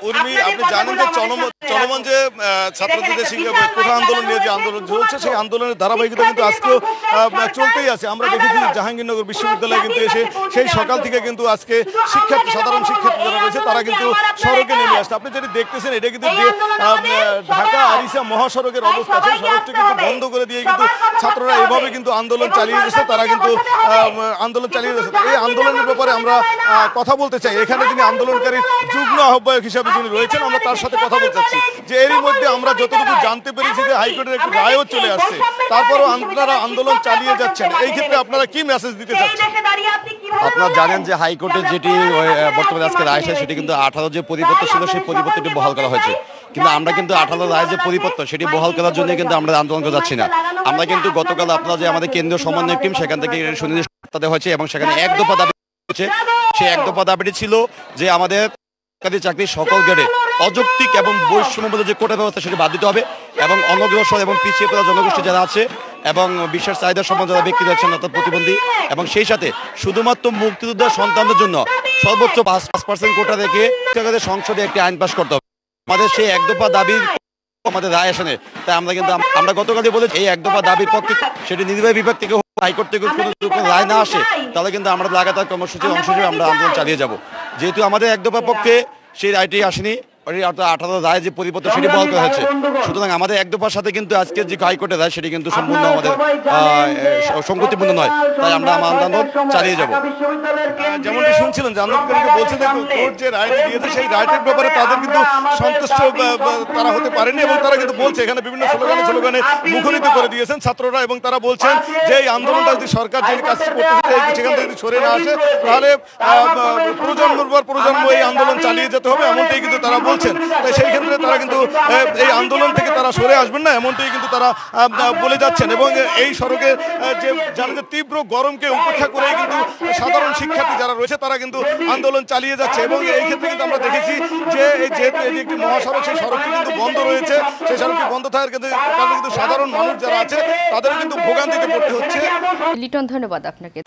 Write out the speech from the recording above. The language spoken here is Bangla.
উর্মি, আপনি জানেন যে চলমান যে ছাত্রদের কোঠা আন্দোলন নিয়ে যে আন্দোলন চলছে, সেই আন্দোলনের ধারাবাহিকতা কিন্তু আজকেও চলতেই আছে। আমরা দেখেছি জাহাঙ্গীরনগর বিশ্ববিদ্যালয়ে কিন্তু এসে সেই সকাল থেকে কিন্তু আজকে সাধারণ শিক্ষার্থী যারা রয়েছে তারা কিন্তু সড়কে নেমে আসছে। আপনি যেটি দেখতেছেন এটা কিন্তু ঢাকা আরিচা মহাসড়কের অবস্থা, সেই সড়কটি কিন্তু বন্ধ করে দিয়ে কিন্তু ছাত্ররা এভাবে কিন্তু আন্দোলন চালিয়ে যাচ্ছে। তারা কিন্তু আন্দোলন চালিয়ে যাচ্ছে। এই আন্দোলনের ব্যাপারে আমরা কথা বলতে চাই। এখানে যিনি আন্দোলনকারী যুগ্ম আহ্বায়ক হিসাবে যিনি রয়েছেন, আমরা তার সাথে কথা বলতে চাচ্ছি যে এরই মধ্যে আমরা যতটুকু জানতে পেরেছি যে হাইকোর্টের একটি রায়ও চলে আসছে, তারপরও আপনারা আন্দোলন চালিয়ে যাচ্ছেন। এই ক্ষেত্রে আপনারা কি মেসেজ দিতে চাচ্ছেন? আপনারা জানেন যে হাইকোর্টের যেটি বর্তমানে আজকে রায় এসেছে সেটি কিন্তু 18 যে পরিপত্র ছিল সেই পরিপত্রটি বহাল করা হয়েছে, কিন্তু আমরা কিন্তু 18 রায় যে পরিপত্র সেটি বহাল করার জন্য কিন্তু আমরা আন্দোলন করে যাচ্ছি না। আমরা কিন্তু গতকাল আপনারা যে আমাদের কেন্দ্রীয় সমন্বয় টিম সেখান থেকে সুনির্দিষ্ট দেওয়া হয়েছে এবং সেখানে এক দফা দাবি হয়েছে। সেই এক দফা দাবিটি ছিল যে আমাদের সরকারি চাকরির সকল গ্রেডে অযৌক্তিক এবং বৈষম্যমূলক যে কোটা ব্যবস্থা সেটি বাদ দিতে হবে এবং অনগ্রসর এবং পিছিয়ে পড়া জনগোষ্ঠী যারা আছে এবং বিশেষ চাহিদা সম্পন্ন যারা ব্যক্তি রয়েছেন অর্থাৎ প্রতিবন্ধী, এবং সেই সাথে শুধুমাত্র মুক্তিযোদ্ধার সন্তানদের জন্য সর্বোচ্চ 5% কোটা রেখে সংসদে একটি আইন পাস করতে হবে। আমাদের সেই এক দফা দাবির আমাদের রায় আসে নেই, তাই আমরা গতকালই বলেছি এই এক দফা দাবির পক্ষে সেটি নির্বাহী বিভাগ থেকে হাইকোর্ট থেকে কোনো রায় না আসে তাহলে কিন্তু আমরা লাগাতার কর্মসূচির অংশ হিসেবে আমরা আন্দোলন চালিয়ে যাব। যেহেতু আমাদের এক দফার পক্ষে সেই রায়টি আসেনি, 18 রায় যে পরিবর্তন সেটি বহাল করা হয়েছে, সুতরাং আমাদের এক দফার সাথে কিন্তু আজকের যে হাইকোর্টের রায় সেটি কিন্তু সম্পূর্ণ আমাদের সংগতিপূর্ণ নয়, তাই আমরা আমার আন্দোলন চালিয়ে যাব। যেমনটি শুনছিলেন যে আন্দোলনকারীরা বলছেন যে কোর্ট যে রায়টি দিয়েছে সেই রায়টির ব্যাপারে তাদের কিন্তু সন্তুষ্ট তারা হতে পারেনি এবং তারা কিন্তু বলছে এখানে বিভিন্ন স্লোগানে মুখরিত করে দিয়েছেন ছাত্ররা এবং তারা বলছেন যে এই আন্দোলনটা যদি সরকার যে কাজটি করতেছে সেখান থেকে যদি সরে না আসে তাহলে প্রজন্মের পর প্রজন্ম এই আন্দোলন চালিয়ে যেতে হবে, এমনটাই কিন্তু তারা বলছেন। তাই সেই ক্ষেত্রে তারা কিন্তু এই আন্দোলন থেকে তারা সরে আসবেন না এমনটাই কিন্তু তারা বলে যাচ্ছেন এবং এই সড়কে যে যাদের তীব্র গরমকে উপেক্ষা করেই কিন্তু সাধারণ শিক্ষার্থী যারা রয়েছে তারা কিন্তু আন্দোলন চালিয়ে যাচ্ছে এবং এই ক্ষেত্রে কিন্তু আমরা দেখেছি যে যেহেতু এটি একটি মহাসড়ক, সেই সড়কটি কিন্তু বন্ধ রয়েছে। সেই সড়কটি বন্ধ থাকার কারণে কিন্তু সাধারণ মানুষ যারা আছে তাদের কিন্তু ভোগান্তিতে পড়তে হচ্ছে। লিটন, ধন্যবাদ আপনাকে।